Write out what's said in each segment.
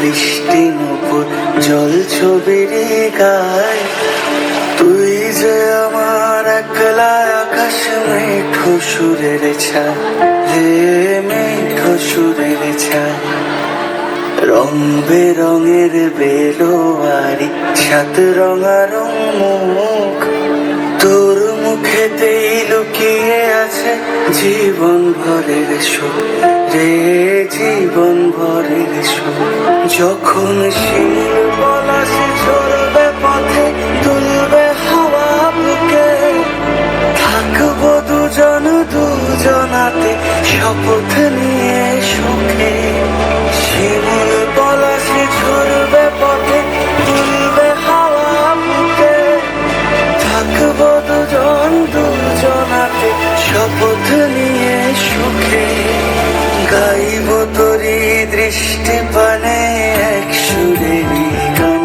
বৃষ্টি নুপুর জল ছবির গায়। তুই যে আমার একলা আকাশ মেঘো সুরের ছায়, হে মেঘো সুরের ছায়। রং বেরঙের বেলোয়ারি সাত রঙা রং মুখ, তোর মুখেতেই লুকিয়ে আছে জীবন ভরের সুখ রে, জীবন ভরের সুখ। যখন শিল পলাশ ঝরবে পথে তুলবে হাওয়া বুকে, থাকবো দুজন দুজনাতে শপথ নিয়ে সুখে। শিমুল পলাশ ঝরবে পথে তুলবে হাওয়া বুকে, থাকবো দুজন দুজনাতে শপথ নিয়ে সুখে। গাইব তোরি দৃষ্টি পানে এক সুরেরই গান,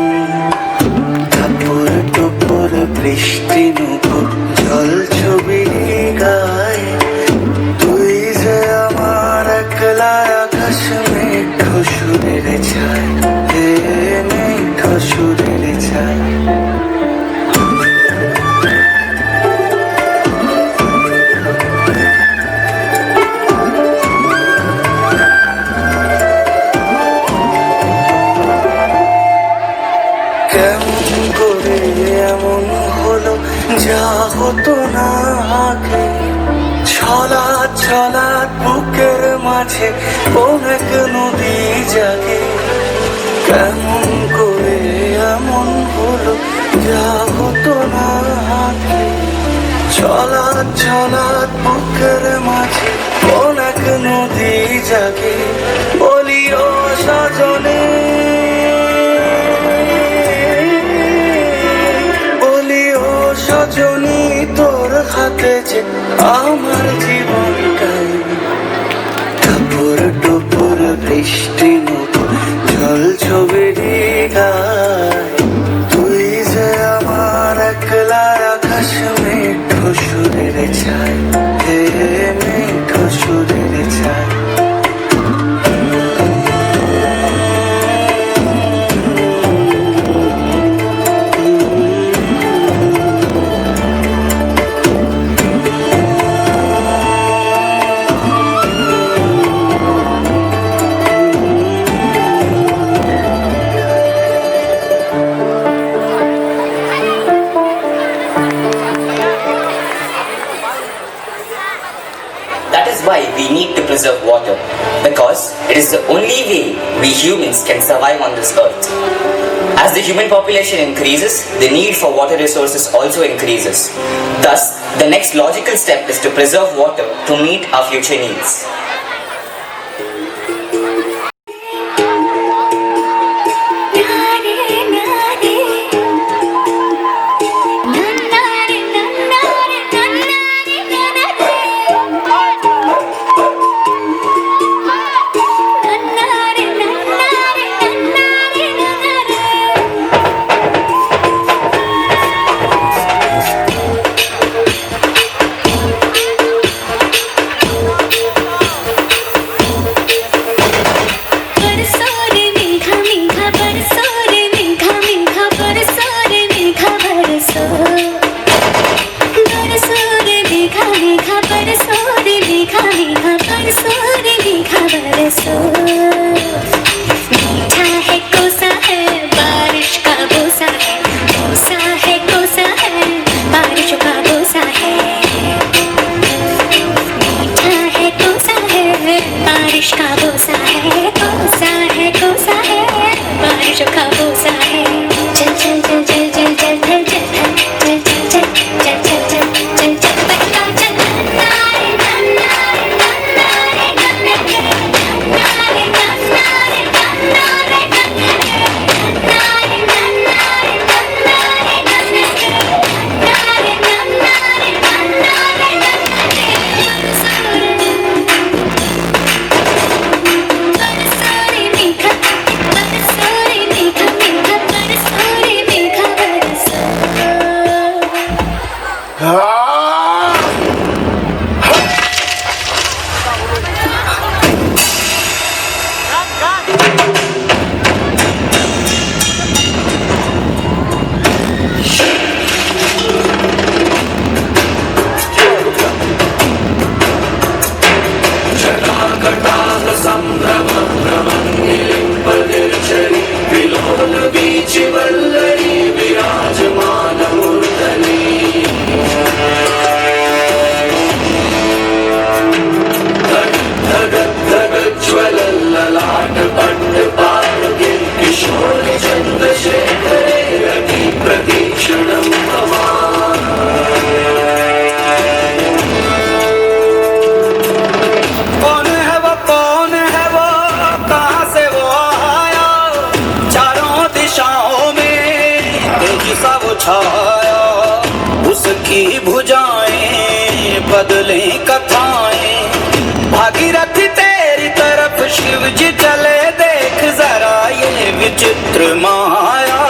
থাপুর টুপুর বৃষ্টি নুপুর জল ছবির গায়। তুই যে আমার একলা আকাশ মেঘো সুরের ছায়, হে মেঘো সুরের ছায়। কেমন করে এমন হলো যা হতো না আগে, ছলাৎ ছলাৎ বুকের মাঝে অনেক নদী জাগে। কেমন করে এমন হলো যা হতো না আগে, ছলাৎ ছলাৎ বুকের মাঝে অনেক নদী জাগে। বলি ও সজনে, সজনী তোর হাতে যে আমার জীবনটাই। টাপুর টুপুর বৃষ্টি নুপুর জল ছবির গায়। তুই যে আমার একলা আকাশ মেঘো সুরের ছায়, হে মেঘো সুরের ছায়। That is why we need to preserve water, because it is the only way we humans can survive on this earth. As the human population increases, the need for water resources also increases. Thus, the next logical step is to preserve water to meet our future needs. की भुजाएं बदले कथाएं, भागीरथी तेरी तरफ शिव जी चले, देख जरा ये विचित्र माया।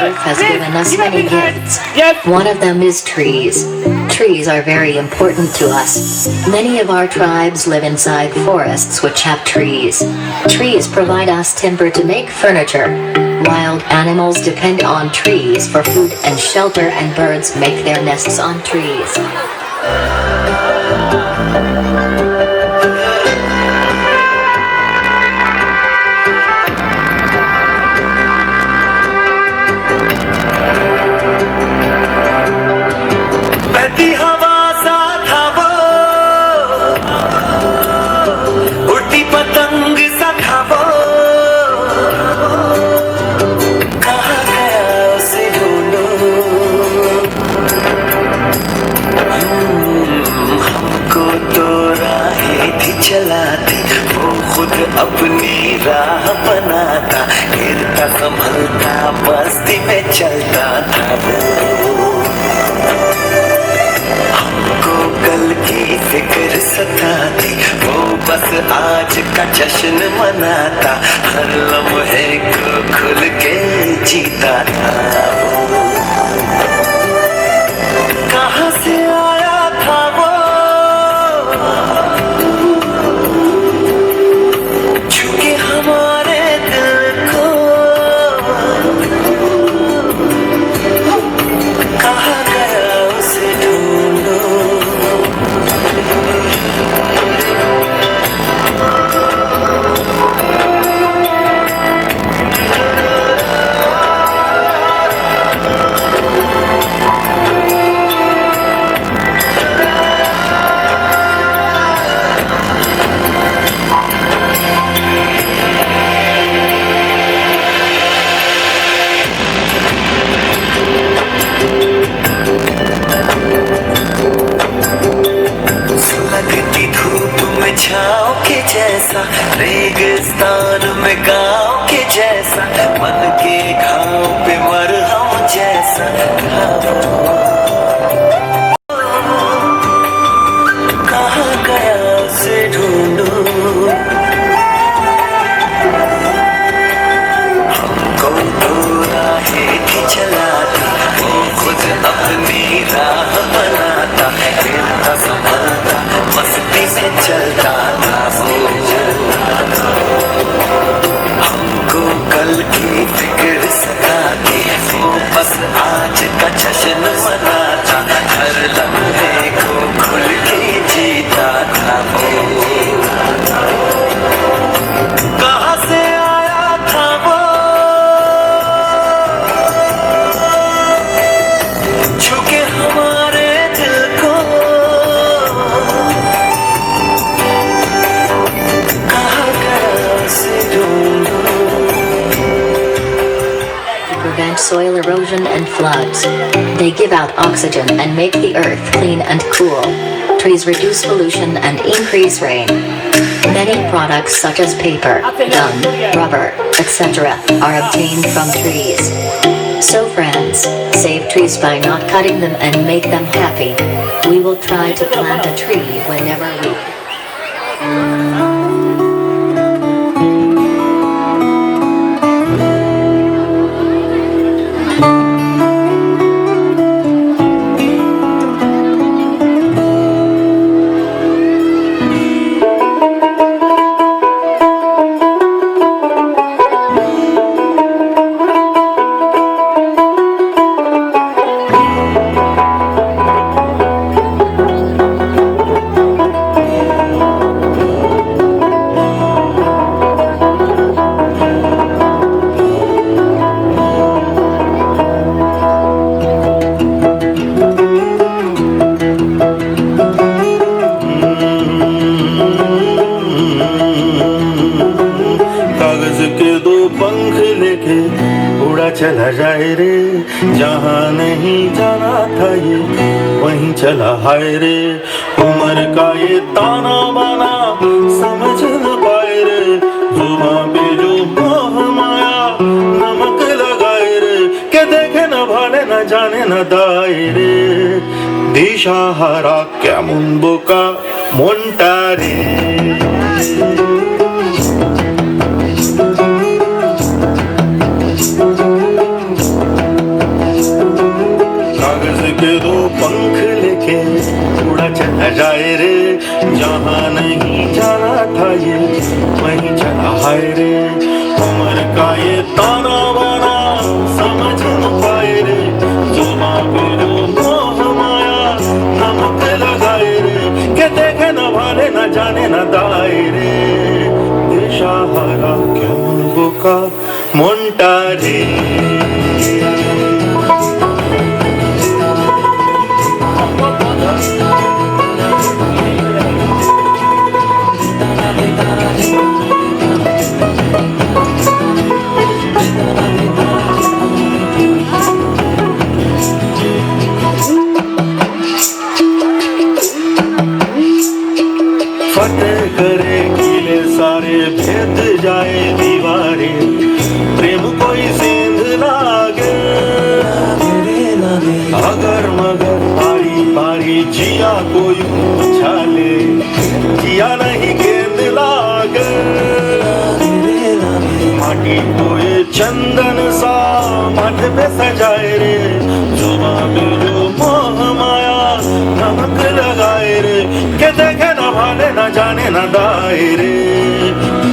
Earth has given us many gifts. One of them is trees. Trees are very important to us. Many of our tribes live inside forests which have trees. Trees provide us timber to make furniture. Wild animals depend on trees for food and shelter, and birds make their nests on trees. बहती हवा सा था वो, उड़ती पतंग सा था वो, कहाँ गया उसे ढूंढो। हमको तो राहें थी चलाती, वो खुद अपनी राह बनाता, गिरता संभलता मस्ती में चलता था वो। कल की फिक्र सताती, वो बस आज का जश्न मनाता, हर लम्हे को खुल के जीता था वो। कहाँ से आया था वो, छुके हमारे दिल को, कहाँ गया उसे ढूंढो। prevent soil erosion and floods. They give out oxygen and make the earth clean and cool. Trees reduce pollution and increase rain. Many products such as paper, gum, rubber, etc. are obtained from trees. So friends, save trees by not cutting them and make them happy. We will try to plant a tree whenever we चला जाए रे, जहाँ नहीं जाना था ये वहीं चला हाय रे। उम्र का ये ताना बाना समझ न पाए रे, जुबां पे जो मोह माया नमक लगाए रे, के देखे न भाले न जाने न दाए रे। दिशाहारा क्या मुंबो का मोंटारे, के दो पंख लेके उड़ा चला जाए रे, जहाँ नहीं जाना था ये वहीं चला हाय रे। उम्र का ये ताना बाना समझ न पाए रे, जुबां पे जो मोह माया नमक लगाए रे, के देखे न भाले न जाने न दाए रे। दिशाहारा क्या मुंबो का मोंटारे, फतेह करे किले सारे, भेद जाए दीवारें, प्रेम कोई सेंध लागे अगर मगर पारी पारी जिया कोई उछाले, जिया नहीं गेंद लागे। माटी को ये चंदन सा माथे पे सजाए रे, जुबां पे जो मोह माया नमक लगाए रे, के देखे न भाले न जाने न दाए रे।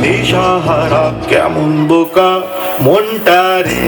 दिशाहारा क्या मुंबो का मोंटारे,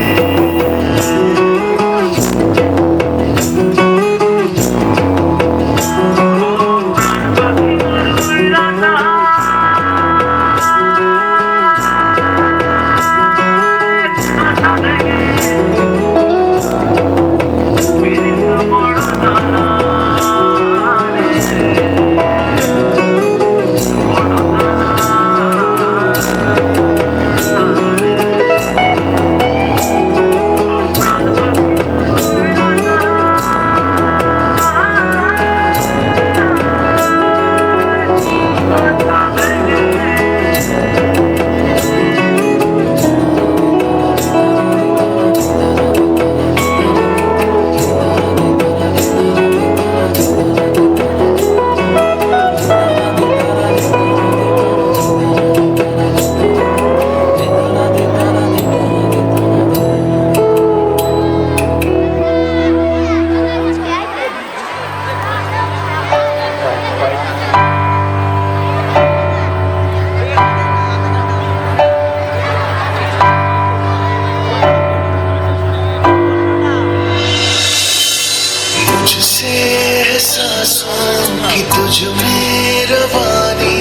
तुझ में रवानी,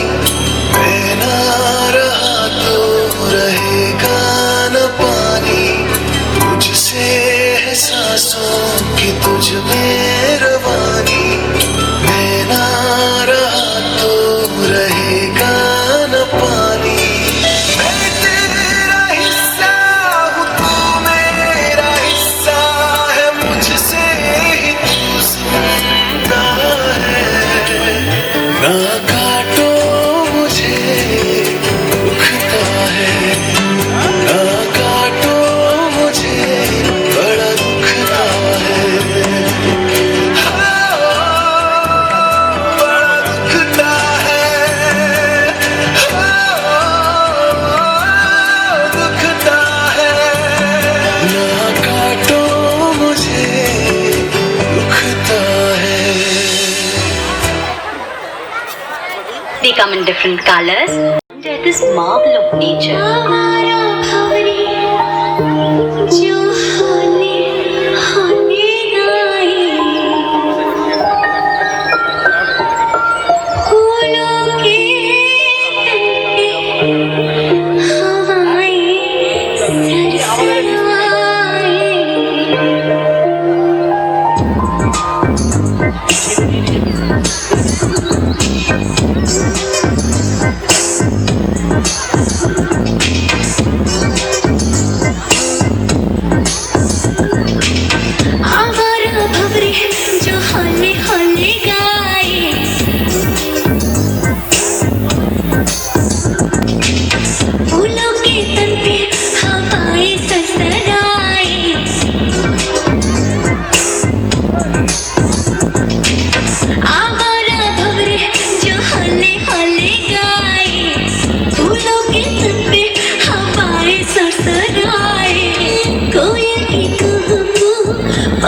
मैं ना रहा तो रहेगा न पानी। मुझसे एहसासों की तुझ में रवानी, मैं ना रहा तो रहेगा न पानी। मैं तेरा हिस्सा हूँ, तू मेरा हिस्सा। come in different colors. Enjoy this marvel of nature.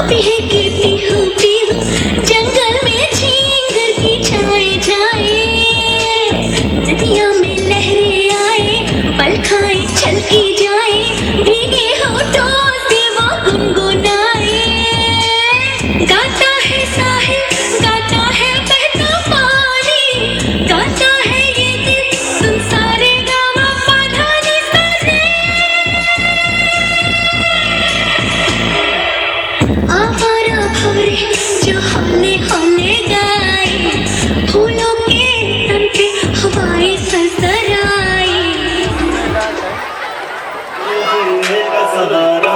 अभी है गिरती हूँ पीहू जंगल में झींगर की छाए जाए नदियों में लहरें आए पल खाए छलकी जाए भीगे होठों से वो गुनगुनाए गाता है साहिल गाता है बहता पानी गाता है ये दिल सुन सारे गामा पाधानी सारे आवारा भंवरे जो हौले हौले गाए फूलों के तन पे हवाएं सरसराए मेरा सहारा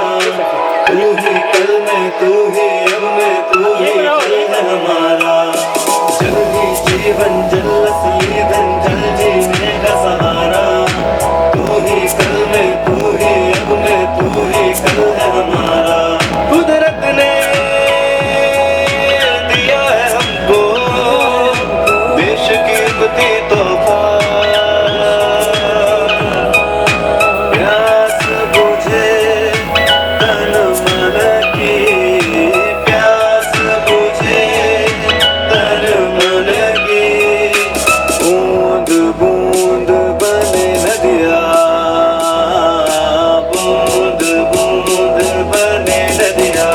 तू ही कल में तू ही अब में तू ही कल है हमारा जल ही जीवन जल असली धन जल जीने का सहारा तू ही कल में तू ही अब में तू ही कल है हमारा कुदरत ने दिया है हमको बेशकीमती तोहफा प्यास बुझे तन मन की प्यास बुझे तन मन की बूंद बूंद बने नदिया बूंद बूंद बने नदिया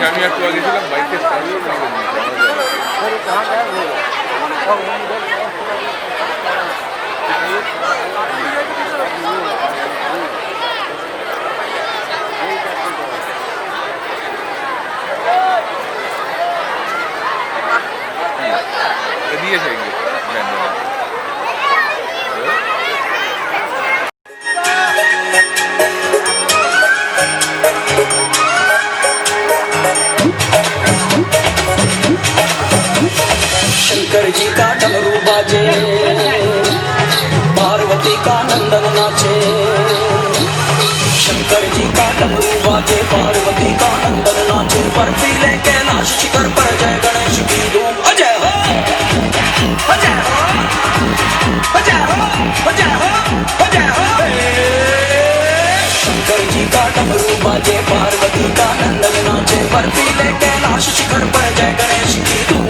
আমি একটু আগে ছিলাম বাইকে দিয়েছে शंकर जी का डमरू बाजे पार्वती का नंदन नाचे शंकर जी का डमरू बाजे पार्वती का नंदन नाचे बर्फीले कैलाश शिखर पर जय गणेश की धूम अजय हो अजय हो अजय हो अजय हो अजय हो शंकर जी का डमरू बाजे पार्वती का नंदन नाचे बर्फीले कैलाश कैलाश शिखर पर जय गणेश की धूम।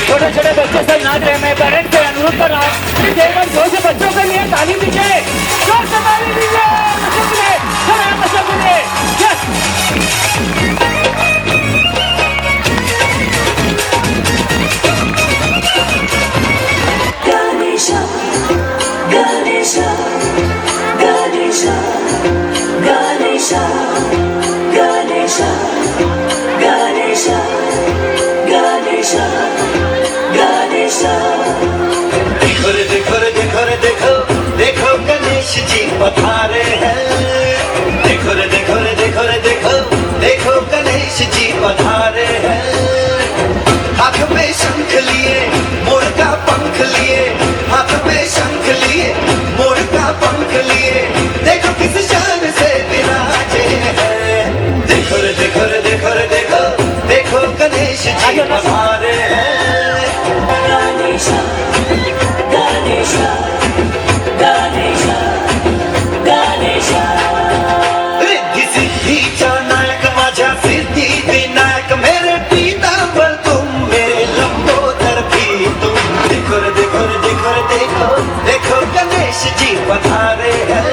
छोटे छोटे बच्चे सब नाच रहे हैं। मैं पेरेंट्स से अनुरोध कर रहा हूँ कि एक बार जोर से बच्चों के लिए ताली दीजिए, जोर से ताली दीजिए बच्चों के लिए, चलो बच्चों के लिए। Ganesha, Ganesha, Ganesha, Ganesha, Ganesha, Ganesha, Ganesha, Ganesha. देखो रे देखो रे देखो रे देखो, देखो गणेश जी पधारे हैं। देखो रे देखो रे देखो रे देखो, देखो गणेश जी पधारे हैं। हाथ में शंख लिए, मोर का पंख लिए, हाथ में शंख लिए, मोर का पंख लिए, देखो किस शान से विराजे हैं। देखो रे देखो रे देखो रे देखो, देखो गणेश जी पधारे हैं। Ganesha, Ganesha, Ganesha, Ganesha. Riddhi सिद्धीचा नायक माझ्या सिद्धी विनायक, मेरे पीतांबर तुम, मेरे लंबोदर भी तुम। देखो रे देखो रे देखो रे देखो, देखो गणेश जी पधारे हैं।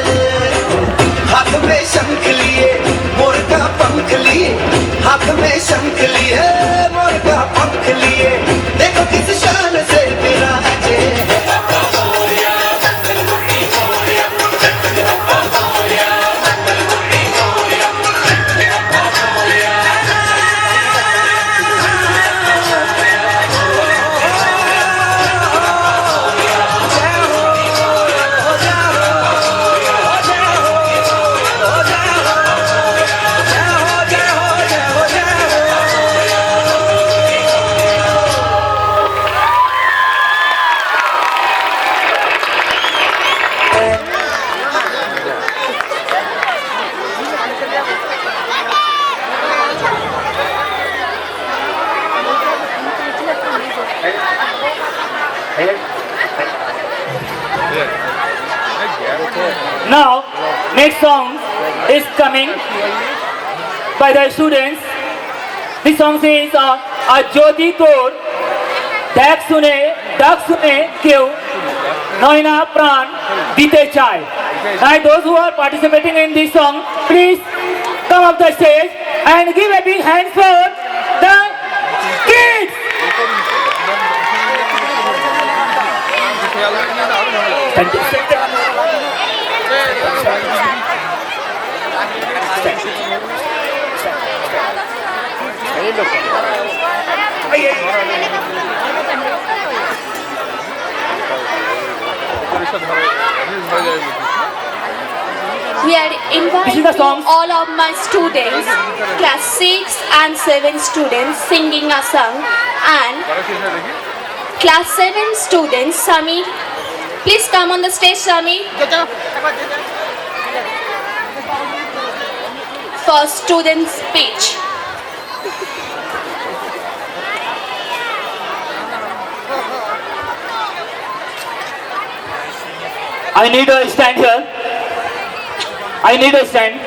हाथ में शंख लिए, मोर का पंख लिए, हाथ में शंख लिए, मोर का पंख लिए, देखो किस शान से विराजे हैं। Now, next song is coming by the students. This song says, Jyoti Kor, Dak Sune, Kyo, Noina Pran, Dite Chai. And those who are participating in this song, please come up the stage and give a big hand for the kids. Thank you. We are inviting the song. all of my students, class 6 and 7 students singing a song, and class 7 students, Sami, please come on the stage, Sami, for student speech. I need a stand here. I need a stand.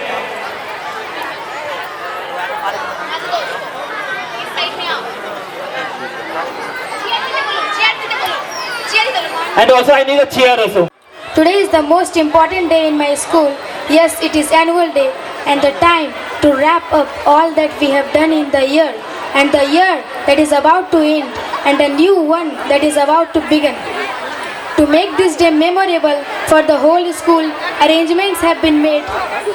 And also I need a chair also. Today is the most important day in my school. Yes, it is annual day and the time to wrap up all that we have done in the year, and the year that is about to end and a new one that is about to begin. To make this day memorable for the whole school, arrangements have been made.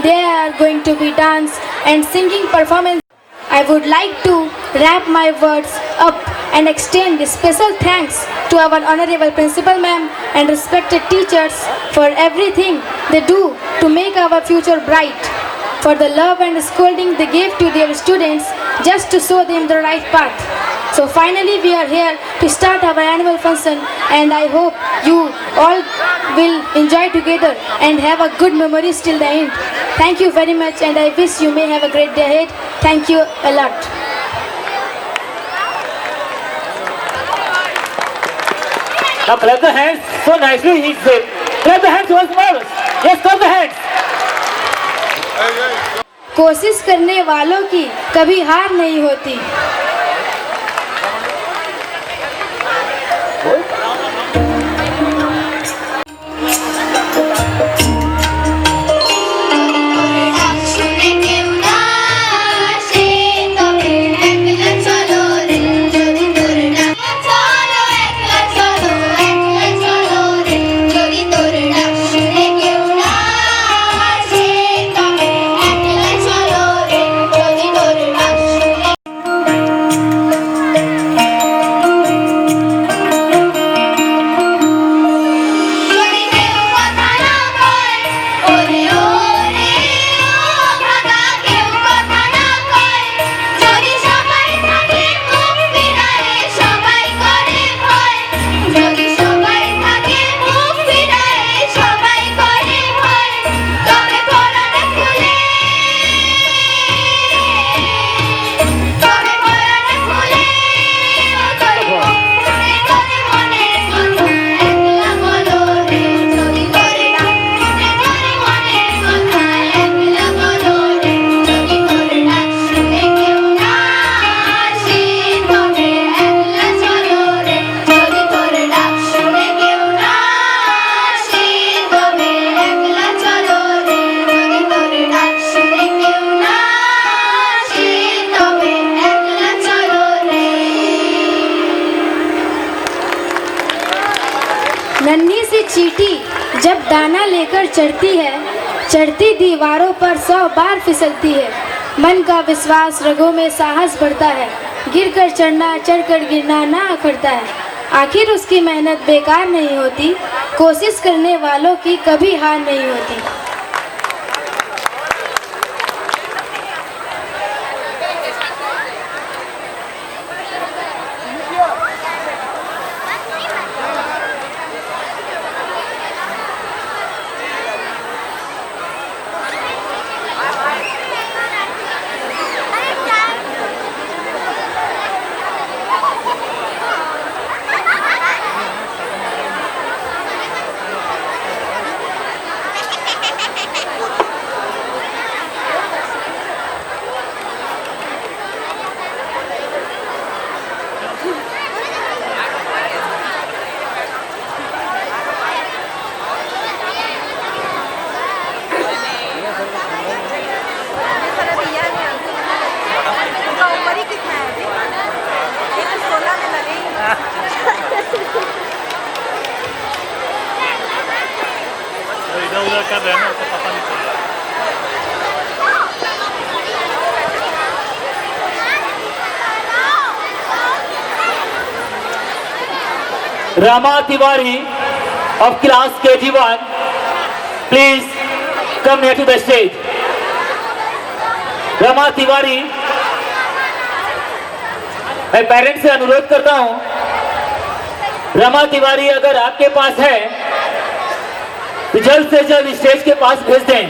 There are going to be dance and singing performance. I would like to wrap my words up and extend special thanks to our honorable principal ma'am and respected teachers for everything they do to make our future bright, for the love and scolding they gave to their students just to show them the right path. So finally we are here to start our annual function, and I hope you all will enjoy together and have a good memories till the end. Thank you very much, and I wish you may have a great day ahead. Thank you a lot. Now clap the hands so nicely, he said. Clap the hands once more. Yes, clap the hands. कोशिश करने वालों की कभी हार नहीं होती। नन्ही सी चींटी जब दाना लेकर चढ़ती है, चढ़ती दीवारों पर 100 बार फिसलती है। मन का विश्वास, रगों में साहस बढ़ता है। गिरकर चढ़ना, चढ़कर गिरना ना अखरता है। आखिर उसकी मेहनत बेकार नहीं होती। कोशिश करने वालों की कभी हार नहीं होती। कर रहे हैं ना, तो पता नहीं चल रहा। Rama Tiwari of class KG1, please come near to the stage. Rama Tiwari, मैं पेरेंट्स से अनुरोध करता हूं, रमा तिवारी अगर आपके पास है तो जल्द से जल्द स्टेज के पास भेज दें।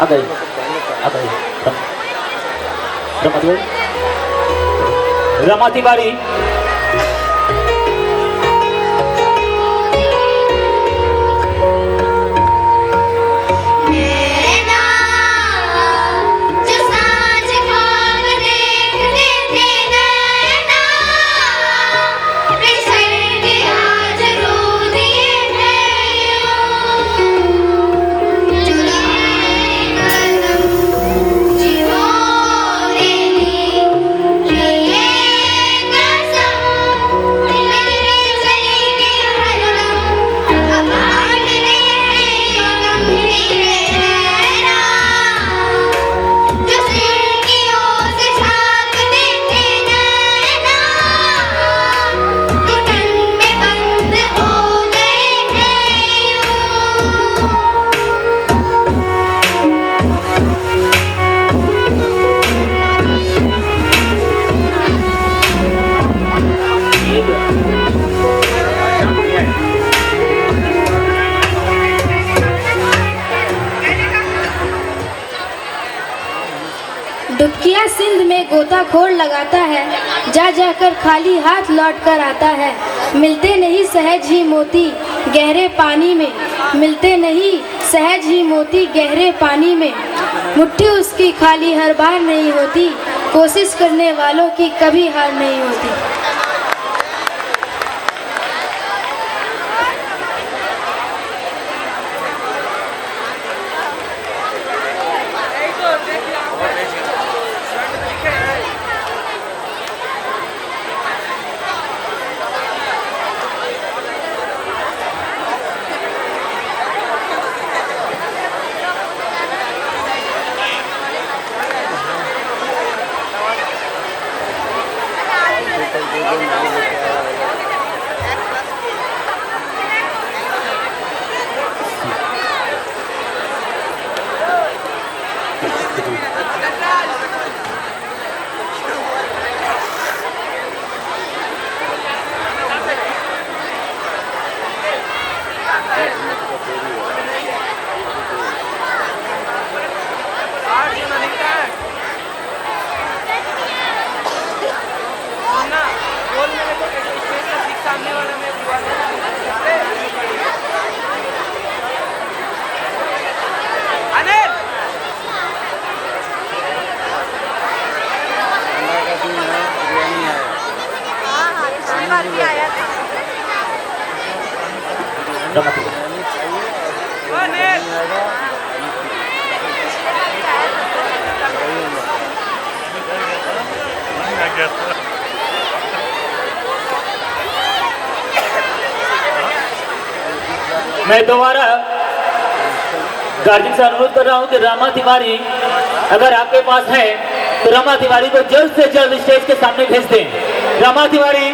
आ गई रमा तिवारी। जीवो रे ये गोताखोर लगाता है, जा जाकर खाली हाथ लौट कर आता है। मिलते नहीं सहज ही मोती गहरे पानी में, मिलते नहीं सहज ही मोती गहरे पानी में। मुट्ठी उसकी खाली हर बार नहीं होती, कोशिश करने वालों की कभी हार नहीं होती। मैं दोबारा गार्जियन से अनुरोध कर रहा हूं कि रमा तिवारी अगर आपके पास है तो रमा तिवारी को जल्द से जल्द स्टेज के सामने भेज दें। रमा तिवारी,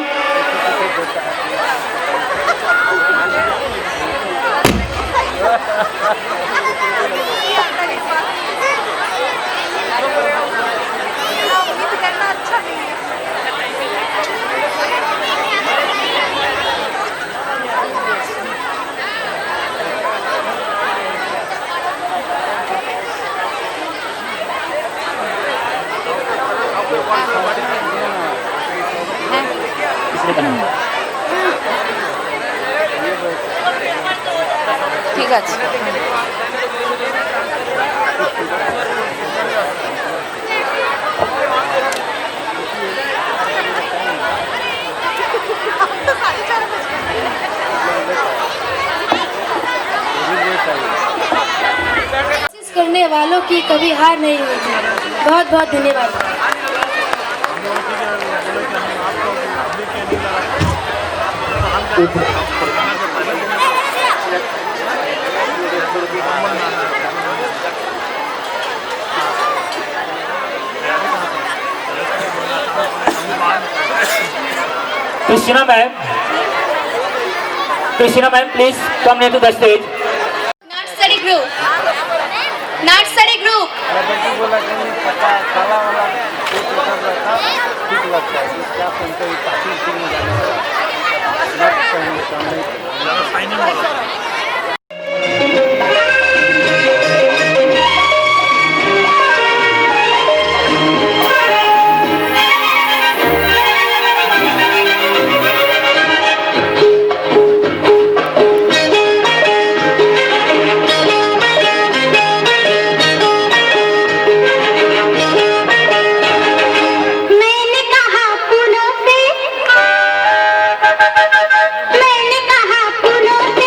ঠিক আছে। कोशिश करने वालों की कभी हार नहीं होती। बहुत बहुत धन्यवाद। Krishna ma'am, please come near to the stage. Nursery group. Nursery group. मैंने कहा फूलों से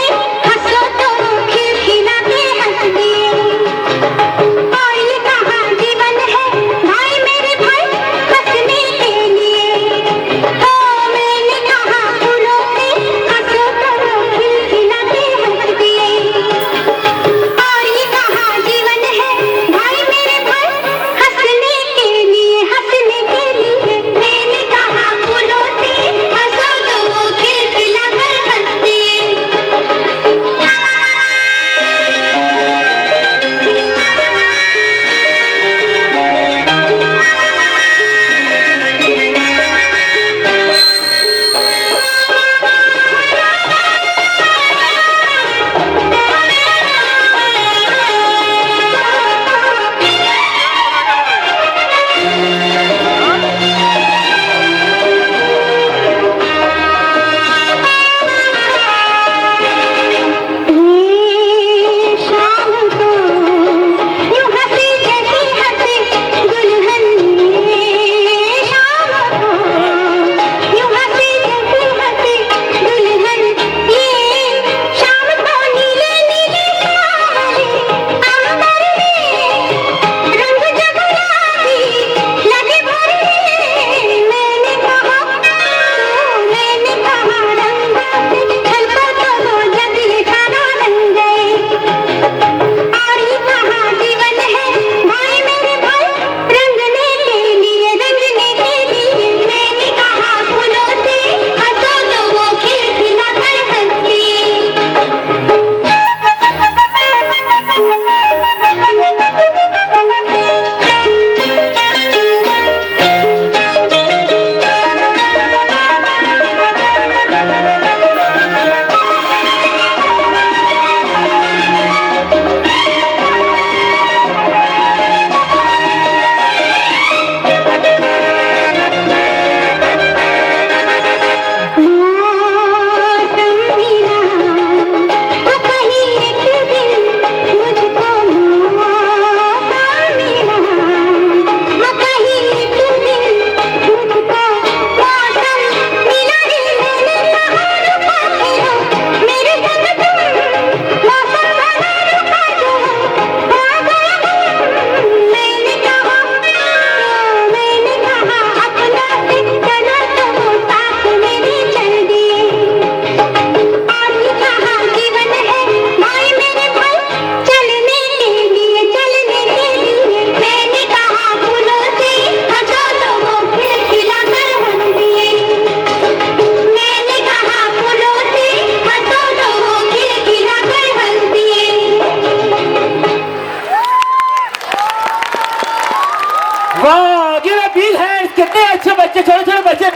अच्छे बच्चे छोटे छोटे बच्चे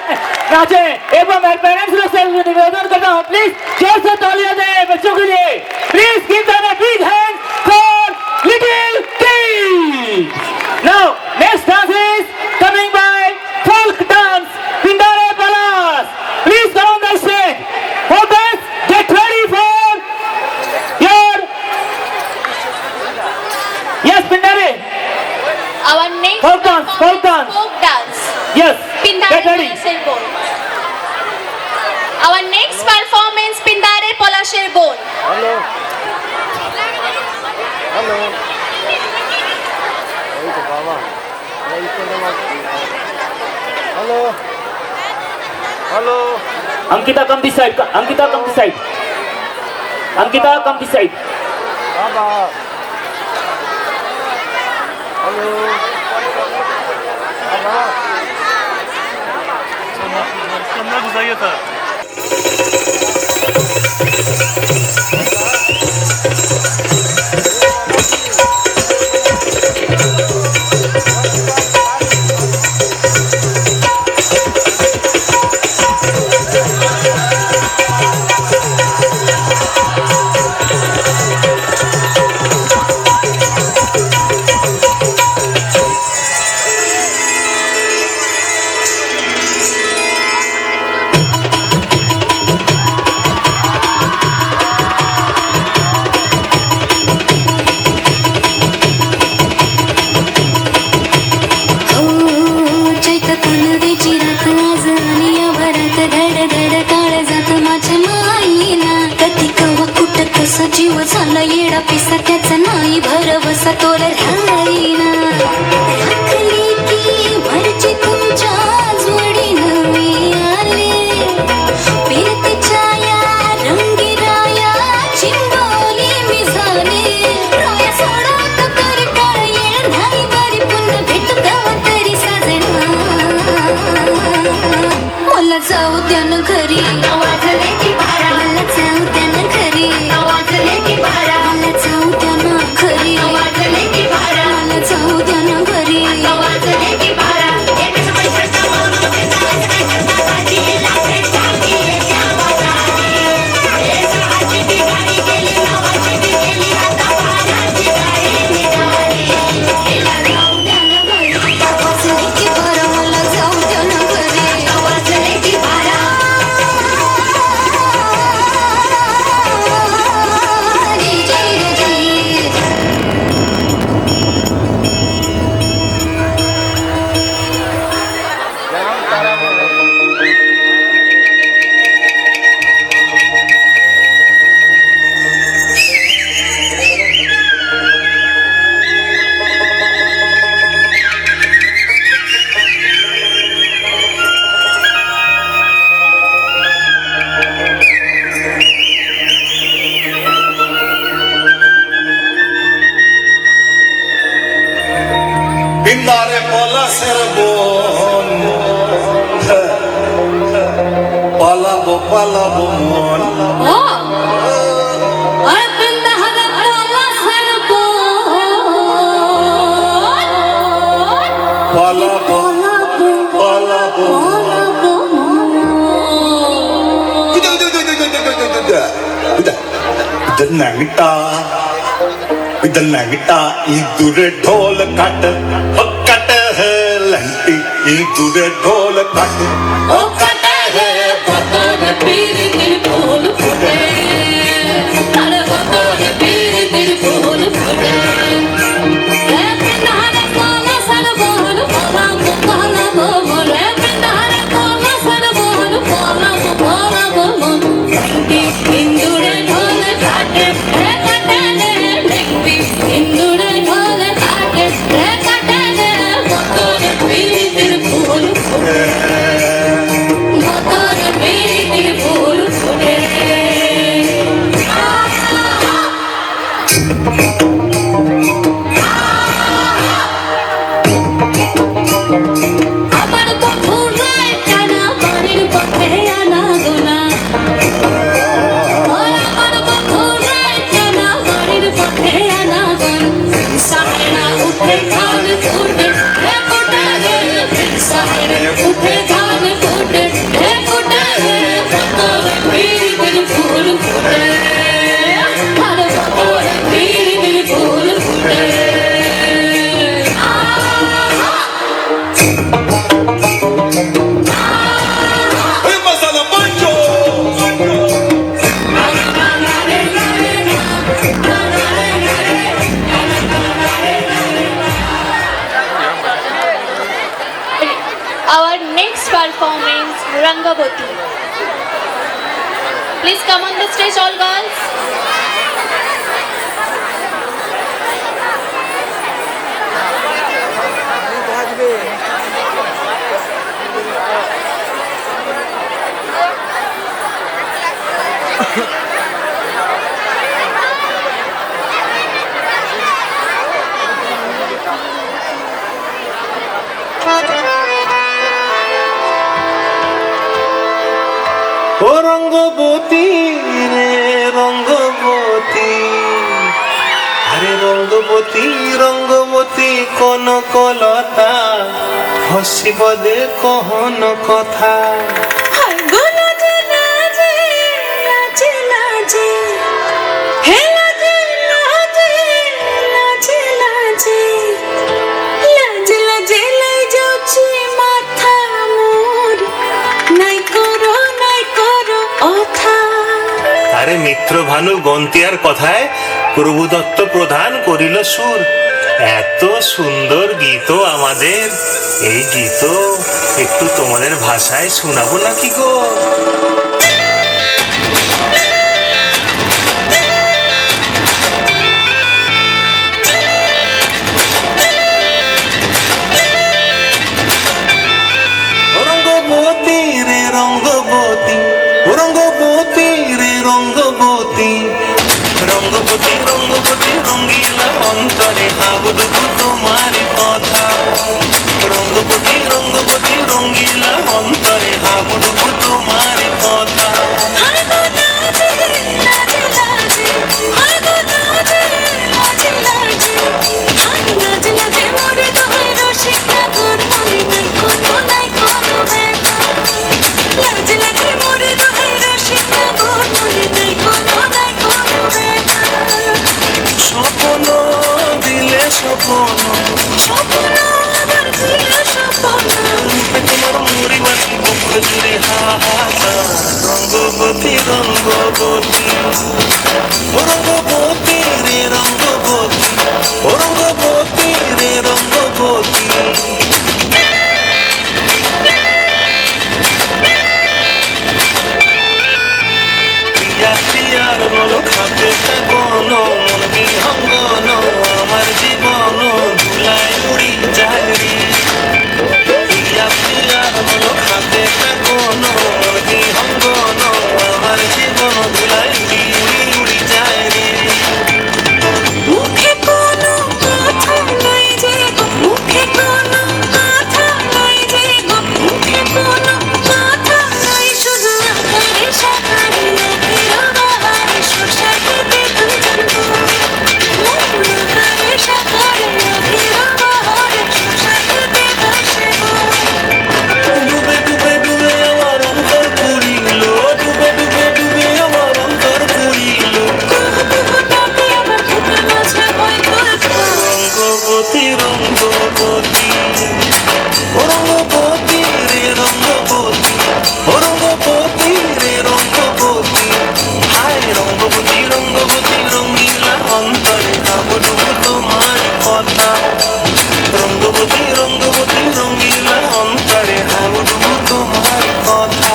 नाचे। एक बार मैं पेरेंट्स लोग से निवेदन करता हूँ, प्लीज जोर से तालियां दें बच्चों के लिए। Please give them a big hand for little kids. Now next dance is coming by folk dance Pindare Palas. Please come on the stage. Focus, get ready for your yes Pindare. Our next Folk dance, folk dance. folk dance. Yes, Pindare get ready. Polasher Gol. Our next performance Pindare Polasher Gol. Hello hello এই তো বাবা এই তো hello hello Ankita, come this side. Ankita, come this side. Ankita, come this side. বাবা hello বাবা সামনে বুঝাইয়ে था जीव झाला येडा पिसा त्याचा नाही भरवसा तोर राहीना राखली की वरची तुमच्या जोडीनं मी आले फिरतीच्या या रंगीराया चिंबोली मी झाले रोया सोडा तो करी काय येड नाही बरी पुन्हा भेटू तेव्हा तरी साजना मला जाऊ त्यानं घरी वाजले की बारा मला जाऊ त्यानं घरी वाजले की बारा मला जाऊ त्यानं घरी वाजले की बारा मला जाऊ त्यानं घरी वाजले की बारा পিন্দারে পলাশের বোন পালাবো পালাবো মন পালাবো পালাবো ಇದನ್ನಾಗಿಟ್ಟ ಇದುರೆ ಢೋಲ ಕಟ್ಟ ಕಟ್ಟ ಹೇ ಲಂಟಿ ಇದುರೆ ಢೋಲ ಕಟ್ಟ ಕಟ್ಟ ಹೇ ಬತನ ಪೀರಿ ದಿಲ್ ಬೋಲ್ ಫುಟೆ ತಡ ಬತನ ಪೀರಿ ದಿಲ್ ಬೋಲ್ ಫುಟೆ ಹೇ ಪಿಂದಾರ ಕೋಲ ಸಡ ಬೋಲ್ ಕೋಲ ಕೋಲ ಬೋಲ್ ಹೇ ಪಿಂದಾರ ಕೋಲ ಸಡ ಬೋಲ್ ಕೋಲ ಕೋಲ ಬೋಲ್ ಇಂದುರೆ ಢೋಲ ಕಟ್ಟ ಹೇ इंदुरे ढोल काटे रे काटे रे मोतोर पीरी दिल फूल फुटे मोतोर पीरी दिल फूल फुटे अमर को फूल जाना पानी पखे आना गुना please come on the stage, all girls. ও রঙ্গবতী রে রঙ্গবতী, আরে রঙ্গবতী রঙ্গবতী কনকলতা, হসিব দে কহন কথা। আরে মিত্র ভানু গন্তিয়ার কথায় প্রভু দত্ত প্রধান করিল সুর। এত সুন্দর গীত আমাদের, এই গীত একটু তোমাদের ভাষায় শোনাবো নাকি গো? রঙ্গবতী রে রঙ্গবতী, রঙ্গবতী রে রঙ্গবতী, রঙ্গবতী রঙ্গবতী রঙ্গিলা অন্তরে ভাবুদুকু তোমার কথা। রঙ্গবতী রঙ্গবতী রঙ্গিলা অন্তরে ভাবুদুকু তোমার কথা। স্বপ্ন দিলে স্বপ্ন, তোমার মরিবাসী বুক জুড়ে হাহাকার। রঙ্গবতী রঙ্গবতী, রঙ্গবতী রে রঙ্গবতী, রঙ্গবতী রে রঙ্গবতী। প্রিয়ার বলো খাতে থাকন, মন বিহঙ্গন আমার জীবন ধুলায় উড়ি যায় রে। প্রিয়ার বলো খাতে থাকন, মন বিহঙ্গন আমার জীবন ধুলায় উড়ি উড়ি উড়ি যায় রে। মুখে কোনো কথা নাই যে গো, মুখে কোনো কথা নাই যে গো, মুখে কোনো কথা নাই, শুধু আকারে সাকারে ডুবে ডুবে ডুবে আমার অন্তর পুরিল, ডুবে ডুবে ডুবে আমার অন্তর পুরিল। রঙ্গবতী রঙ্গবতী, রঙ্গবতী রে রঙ্গবতী, রঙ্গবতী রে রঙ্গবতী। হায় রঙ্গবতী রঙ্গবতী রঙ্গিলা অন্তরে ভাবুদুকু তোমার কথা। রঙ্গবতী রঙ্গবতী রঙ্গিলা অন্তরে ভাবুদুকু তোমার কথা।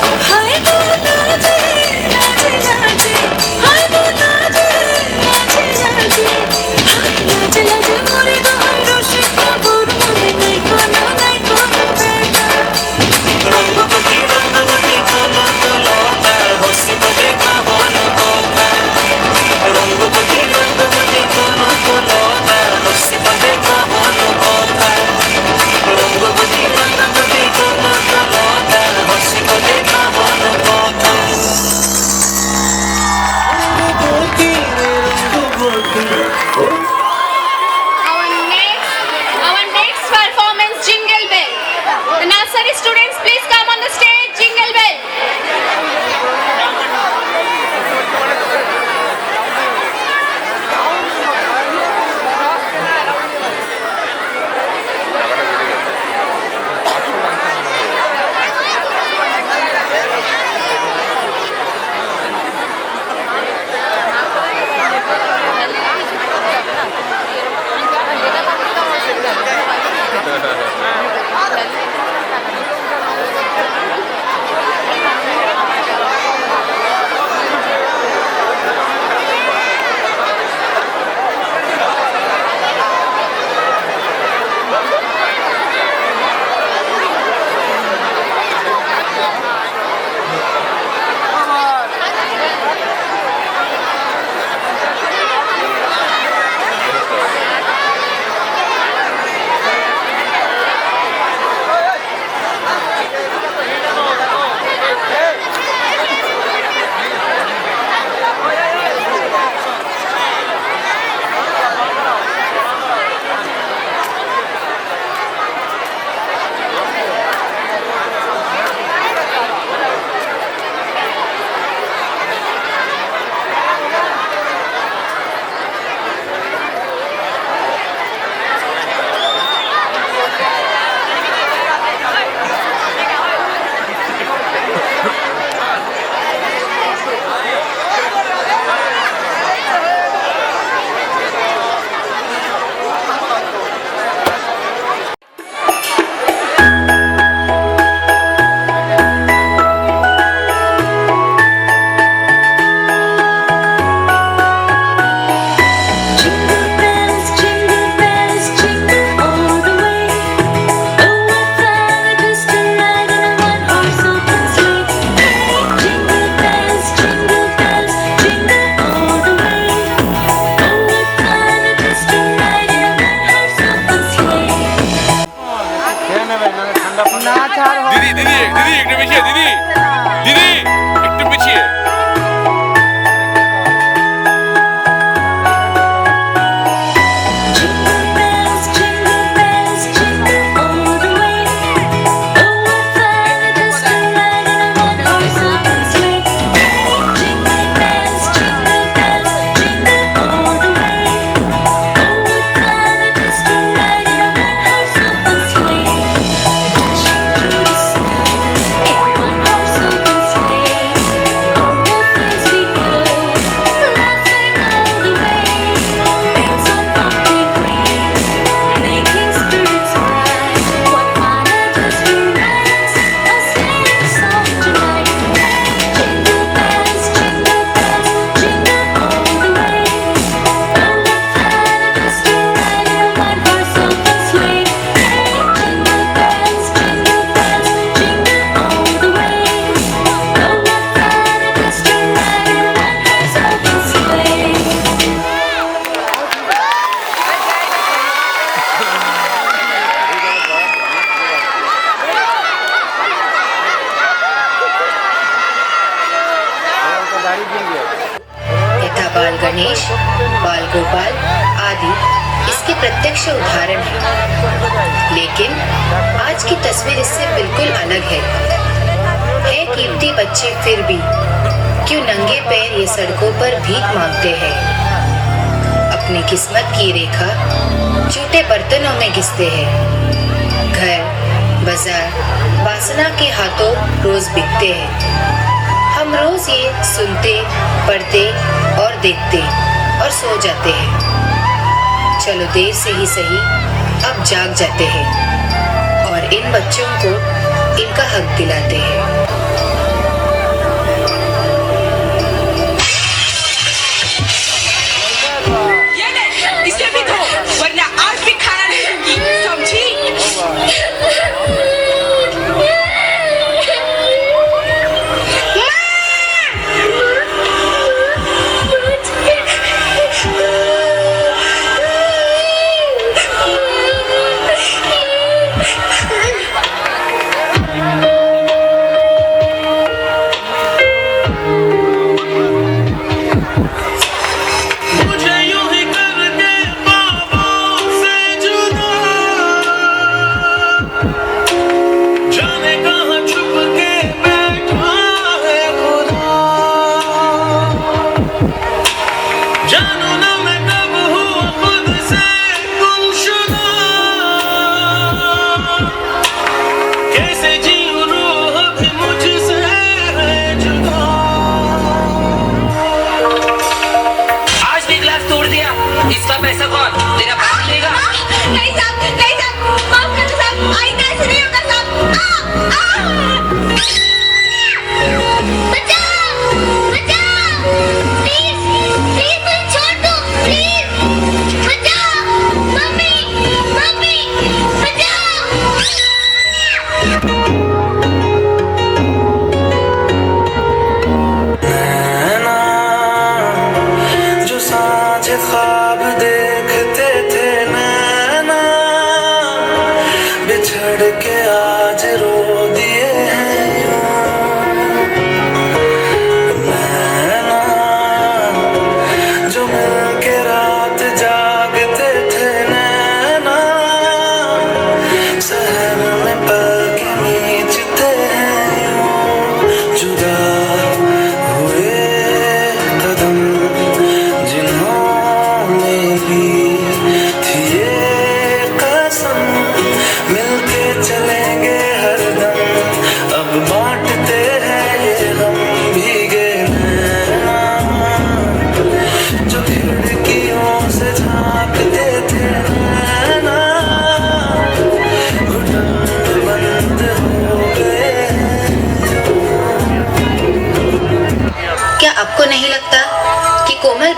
রঙ্গবতী রঙ্গবতী কনকলতা, হসিব দে কহন কথা। রঙ্গবতী রঙ্গবতী কনকলতা, হসিব দে কহন কথা। রঙ্গবতী রঙ্গবতী কনকলতা, হসিব দে কহন কথা। রঙ্গবতী রে Rangabati. Our next performance, Jingle Bell. The nursery students, please come on the stage, Jingle Bell. बाल गणेश, बाल गोपाल आदि इसके प्रत्यक्ष उदाहरण हैं। लेकिन आज की तस्वीर इससे बिल्कुल अलग है। कीमती बच्चे फिर भी क्यों नंगे पैर ये सड़कों पर भीख मांगते हैं। अपनी किस्मत की रेखा झूठे बर्तनों में घिसते हैं। घर, बाजार, वासना के हाथों रोज बिकते हैं। हम रोज ये सुनते, पढ़ते और देखते और सो जाते हैं। चलो देर से ही सही, अब जाग जाते हैं और इन बच्चों को इनका हक दिलाते हैं। इसे भी दो, वरना आज भी खाना नहीं दूंगी, समझी?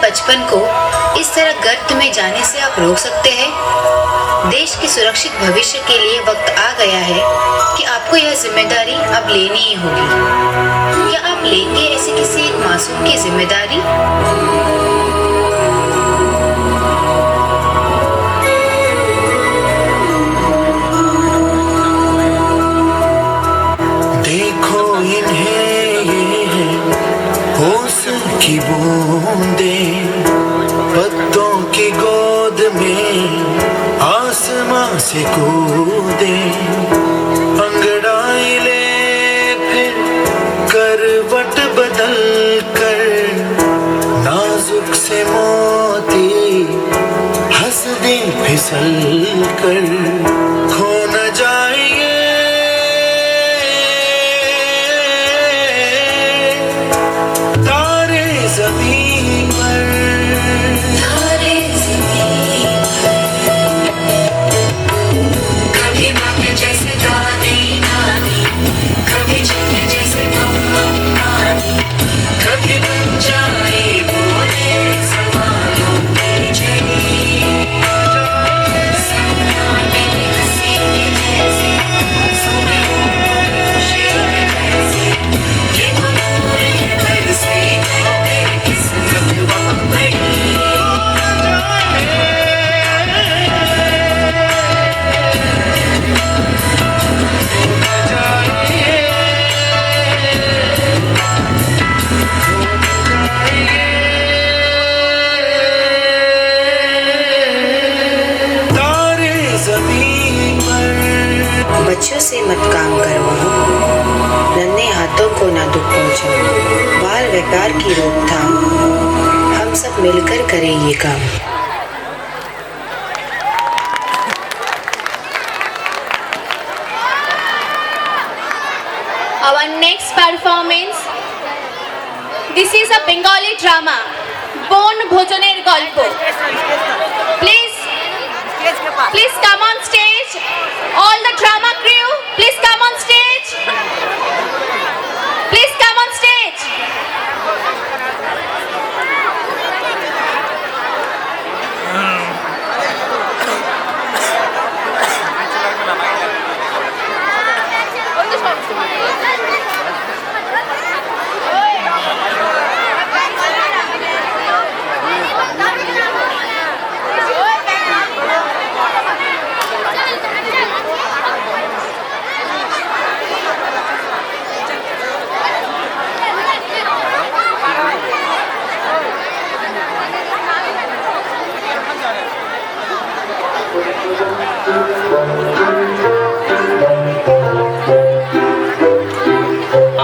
बचपन को इस तरह गर्त में जाने से आप रोक सकते हैं। देश के सुरक्षित भविष्य के लिए वक्त आ गया है कि आपको यह जिम्मेदारी अब लेनी ही होगी। क्या आप लेंगे ऐसे किसी एक मासूम की जिम्मेदारी? देखो इन्हें ये है होश की बूंदें, पत्तों की गोद में आसमां से कूदे, अंगड़ाई ले फिर करवट बदल कर, नाजुक से मोती हंस दे फिसल कर, खो न जाएंगे तारे ज़मीन पर, तारे ज़मीन कभी माँ जैसे दादी नानी, कभी चन्ने जैसे मम्मा नानी, कभी बन जाए बोले सवालों की जड़ी, सपना में संरक्षण, बाल व्यापार की रोकथाम, हम सब मिलकर करें ये काम। Our next performance, this is a Bengali drama, Bon Bhojoner Golpo. Please come on stage. All the drama crew, please come on stage. Please come on stage.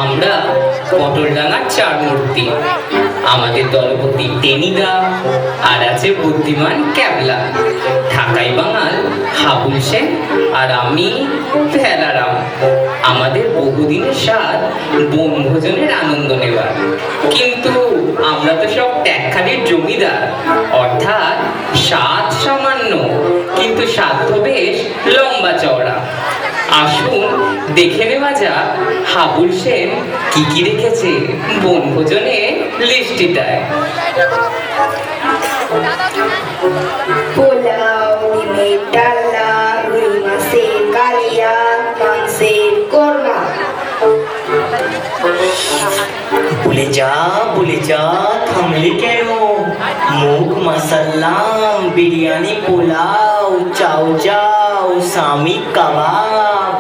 আমরা পটলডাঙ্গার চার মূর্তি, আমাদের দলপতি টেনিদা, আর আছে বুদ্ধিমান ক্যাবলা, ঢাকাই বাঙাল হাবুল সেন, আর আমি ভেলারাম। আমাদের বহুদিনের স্বাদ বনভোজনের আনন্দ নেওয়ার, কিন্তু আমরা তো সব ট্যাক্কালির জমিদার, অর্থাৎ স্বাদ সামান্য কিন্তু সাধ্য বেশ লম্বা চওড়া। আসুন দেখে নেওয়া যাক হাবুল সেন কি কি রেখেছে বনভোজনে লিস্টিটায়। পোলাও, ডিমের ডালনা, রুই মাছের কালিয়া, মাংসের কোরমা। ভুলে যা থামলে কেন, মুগ মাসাল্লাম, বিরিয়ানি, পোলাও, চাও চাও, স্বামী কাবাব।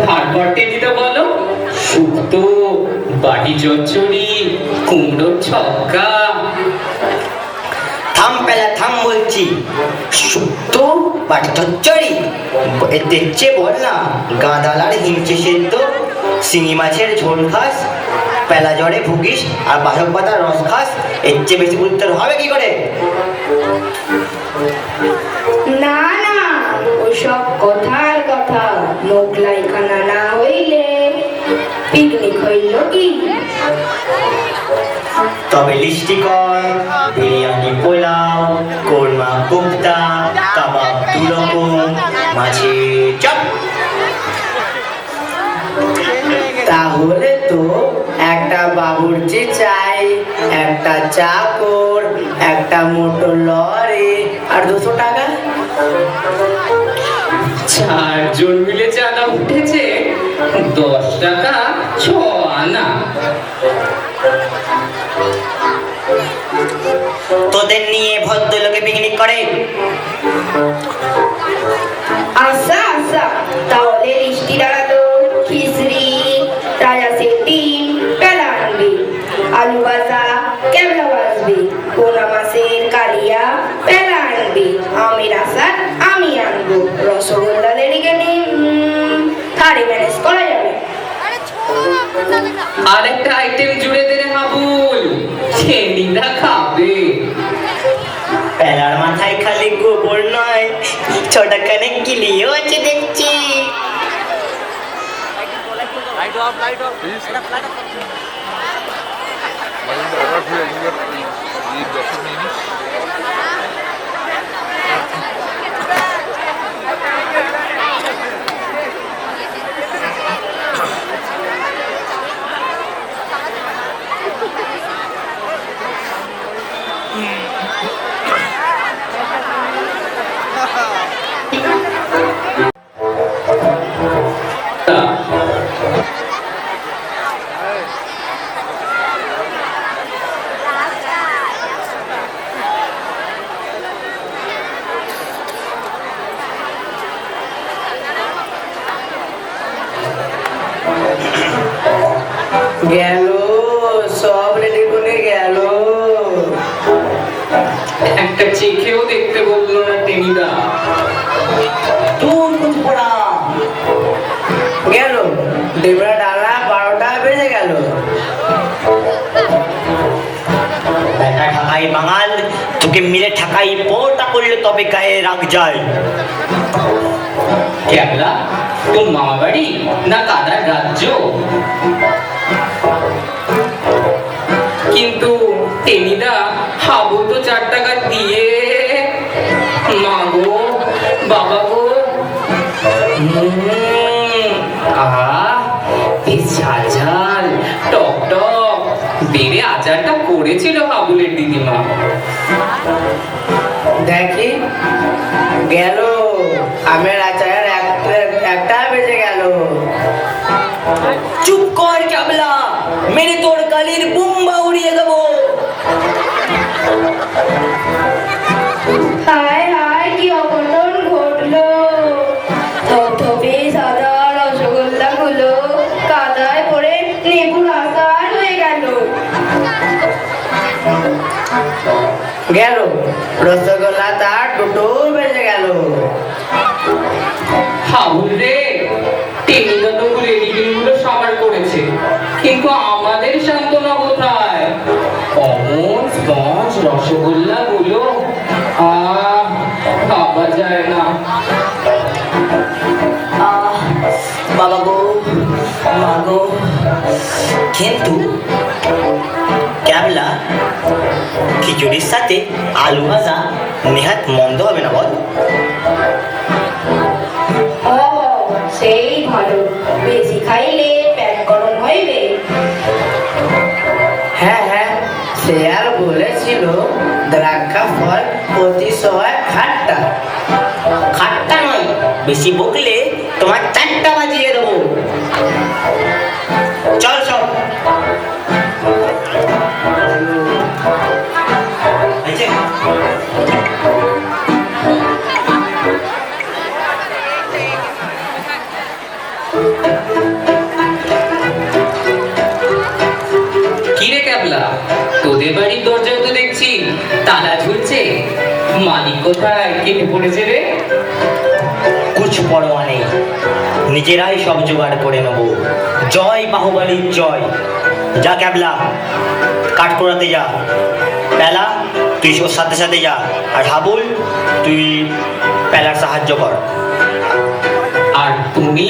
তারপর টেনিদা বলো, শুক্তো, বাটি চচ্চড়ি, কুমড়োর ছক্কা। থাম পেলা থাম বলছি, শুক্তো, বাটি চচ্চড়ি, এর চেয়ে বল না গাঁদালার হিমচে সেদ্ধ, শিঙি মাছের ঝোল খাস, পেলা জ্বরে ভুগিস আর বাসক পাতার রস খাস, এর চেয়ে বেশি উত্তর হবে কি করে? না না, ওসব কথার কথা, মোগলাই খানা না হইলে পিকনিক হইল কি? তবে লিস্টি কর, বিরিয়ানি, পোলাও, কোরমা, কোপ্তা, কাবাব 2 রকম, মাছের চপ। তাহলে তো একটা বাবুর্চি চাই, একটা চাকর, একটা মোটর লরি, আর 200 টাকা। 4 জন মিলে চাঁদা উঠেছে 10 টাকা 6 আনা। তোদের নিয়ে ভদ্রলোকে পিকনিক করে? আচ্ছা আচ্ছা, তাহলে লিস্টি দাঁড়াতো খিচড়ি, রাজাসের ডিম, পেলা আনবি, আলু ভাজা, কেবলা ভাজবি, পোনা মাছের কালিয়া, পেলা আনবি, আমের আচার আমি আনবো, রসগোল্লা রেডি গেলি, থাড়ি ম্যানেজ করা যাবে। আর একটা আইটেম জুড়ে দে রে হাবুল, টেনিদা খাবে। পেলার মাথায় খালি গোবর নয়, ছোটা কানে কিলিও আছে দেখছি। গেল, সব রেডি করে গেল। একটা চেখেও দেখতে বললো না টেনিদা। গেল, দেবরা ডালা 12 ভাই বাঙাল, তোকে মিলে ঠাকাই পোটা করলে তবে গায়ে রাগ যায়। ক্যাবলা, তোর মামা বাড়ি না কাদার রাজ্য? কিন্তু টেনিদা হাবু তো 4 টাকা দিয়ে, মা গো বাবা গো, এই ঝাল ঝাল টক টক বেড়ে আচারটা করেছিল হাবুলের দিদিমা। দেখি গেল আমের আচার একটা বেজে গেল। চুপ কর ক্যাবলা, মেরে তোর কালির বুম্বা উড়িয়ে দেবো। হায় হায় কি অঘটন ঘটলো, থপথপে সাদা রসগোল্লা গুলো কাদায় পড়ে নেবুর আকার হয়ে গেল। গেল রসগোল্লা তার দুটো বেজে গেল। হাবুল রে, টেনিদা তো রেডিগুলো সাবার করেছে, কিন্তু আমাদের সান্ত্বনা কোথায়? অমন স্পঞ্জ রসগোল্লা গুলো ভাবা যায় না। বাবা গো মা গো, কিন্তু ক্যাবলা খিচুড়ির সাথে আলু ভাজা নেহাত মন্দ হবে না বল? ও সেই ভালো, বেশি খাইলে পেট গরম হইবে। হ্যাঁ হ্যাঁ, সে আর বলেছিল দ্রাক্ষা ফল প্রতি সময় খাট্টা। খাট্টা নয়, বেশি বকলে তোমার 4টা বাজিয়ে দেবো। চল সব। কিরে ক্যাবলা, তোদের বাড়ির দরজায় তো দেখছি তালা ঝুলছে, মালিক কোথায় কেটে পড়েছে রে? কুছ পরোয়া নেই, নিজেরাই সব জোগাড় করে নেবো। জয় বাহুবলীর জয়। যা ক্যাবলা, কাঠ করাতে যা। পেলা তুই ওর সাথে সাথে যা, আর হাবুল তুই পেলার সাহায্য কর। আর তুমি?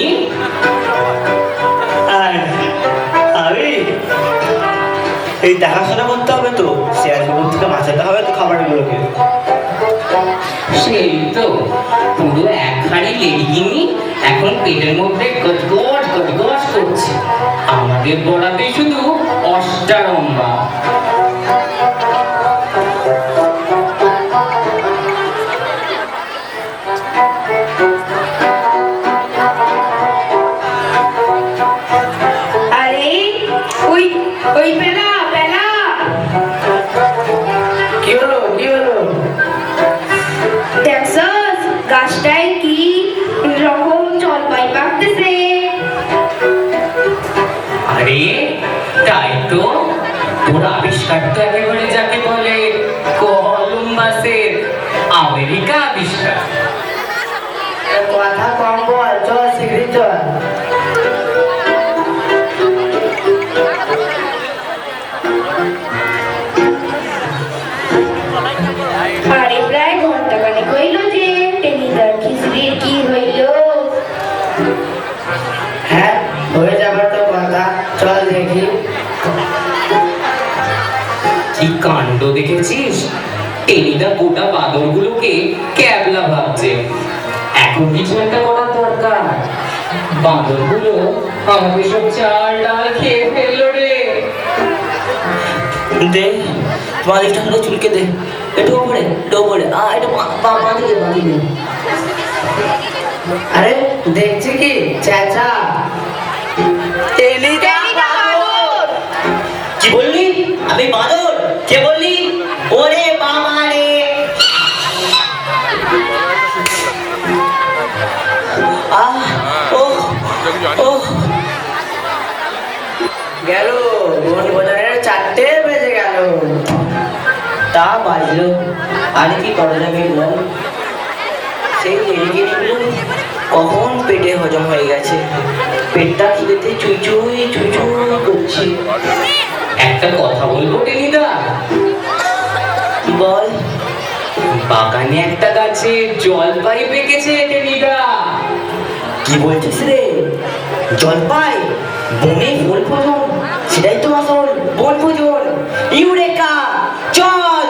আমি এই দেখাশোনা করতে হবে তো, শেয়ারগুলো থেকে বাঁচাতে হবে তো খাবারগুলোকে। সেই তো, পুরো 1 হাঁড়ি লেডিগিনি এখন পেটের মধ্যে গজগজ গজগজ করছে। আমাদের বড়াতে শুধু অষ্টারম্বা। আরে ওই ওই পেলা পেলা, কি হলো কি হলো? দেখছস গাছটায় কি রকম জলপাই পাকতেছে। আরে তাই তো, তোর আবিষ্কার তো একেবারে যাকে বলে কলম্বাসের আমেরিকা আবিষ্কার। কথা কম বল, চল শীঘ্রই চল। আরে প্রায় ঘন্টাখানেক হইল যে টেনিদার খিচুড়ির কি হইল। হ্যাঁ, হয়ে যাবার তো কথা, চল দেখি। কি কাণ্ড দেখেছিস? টেনিদা গোটা বাদরগুলোকে ক্যাবলা ভাবছে। এখন কিছু একটা করার দরকার। বাদরগুলো আমাদের সব চাল ডাল খেয়ে ফেললো রে। দে মালিকটা আমাকে চুলকে দে, একটু ওপরে একটু বাঁধিয়ে দে। আরে দেখছি কি চাচা, কি বললি? আমি বাঁদর? কে বললি? ওরে বাবা রে, গেল বাজারের 4টে বেজে গেল। তা বাজলো, আর কি করা যাবে বল? সেই লেডিগিরিগুলো কখন পেটে হজম হয়ে গেছে, পেটটা খিদেতে চুই চুই চুই চুই করছে। একটা কথা বলবো টেনিদা, এখানে একটা গাছে জলপাই পেকেছে টেনিদা। কি বলছিস রে? জলপাই বনে ফুল ফজন, সেটাই তো আসল বন ফজন। ইউরেকা, চল।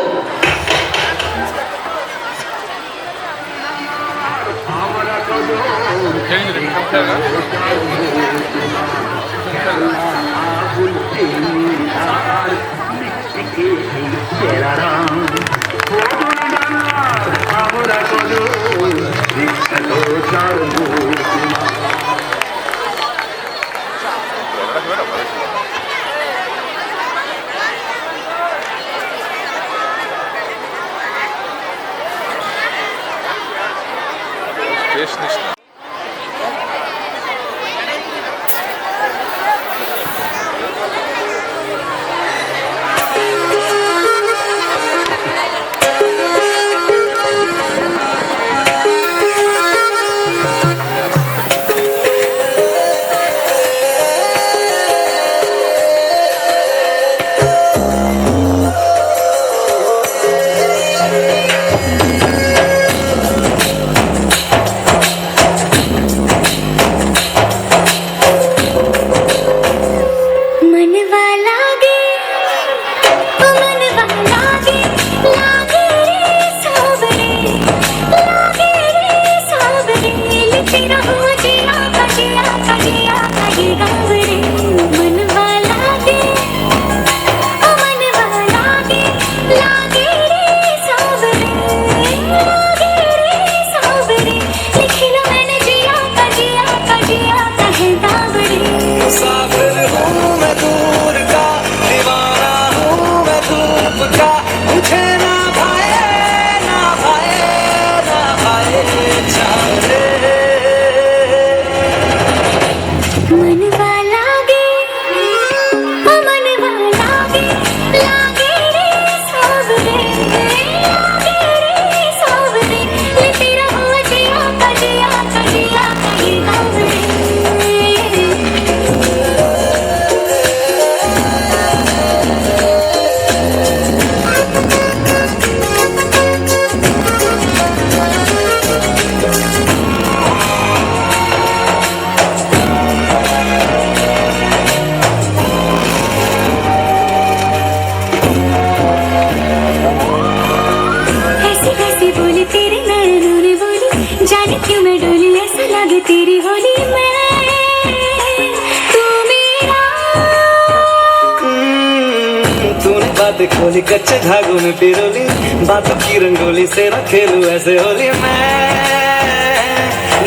बात खोली कच्चे धागों में पिरोली, बातों की रंगोली से ना खेलूं ऐसे होली मैं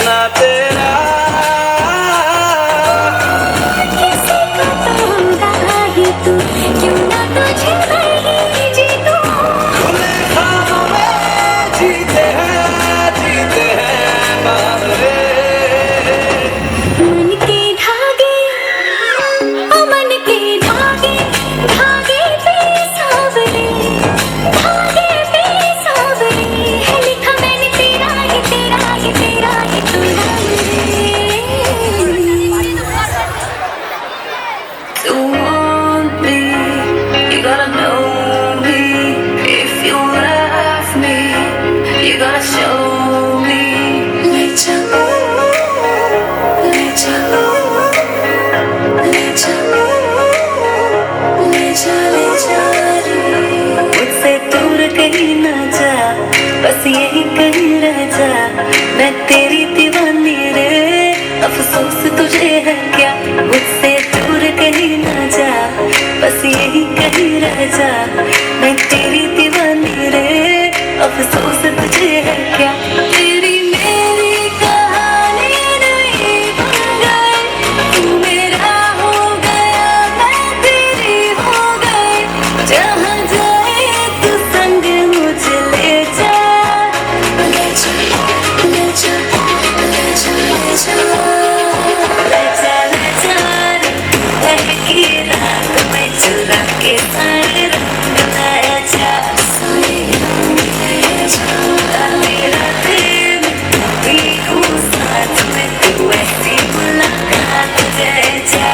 ना तेरा। तू क्यों ना तुझे जीतूं, खुले खामों में जीते हैं बाबरे। मन के धागे, ओ मन के धागे, धागे पे सावरे, धागे पे सावरे है लिखा मैंने तेरा ही तेरा ही तेरा ही तेरा You want me, you gotta know me. If you love me, you gotta show me. ले चलो, ले चलो, ले चलो, ले जा ले जा रे। मुझसे दूर कहीं ना जा, बस यही कहीं रह जा। मैं तेरी दीवानी रे, अफसोस तुझे है क्या। मुझसे दूर कहीं ना जा, बस यही कहीं रह जा। मैं तेरी दीवानी रे, अफसोस तुझे है क्या। तेरी मेरी कहानी नहीं बन गई, तू मेरा हो गया मैं तेरी हो गई। जहाँ जाए तू संग मुझे ले जा, ले जा, ले जा, ले जा, ले जा। ले जा ले जा रे। महकी रात में चुरा के सारे रंग लाया जा। सारे रंग ले जा, मेरा दिल भीगू साथ में, तू ऐसी मुलाकात दे जा।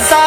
सा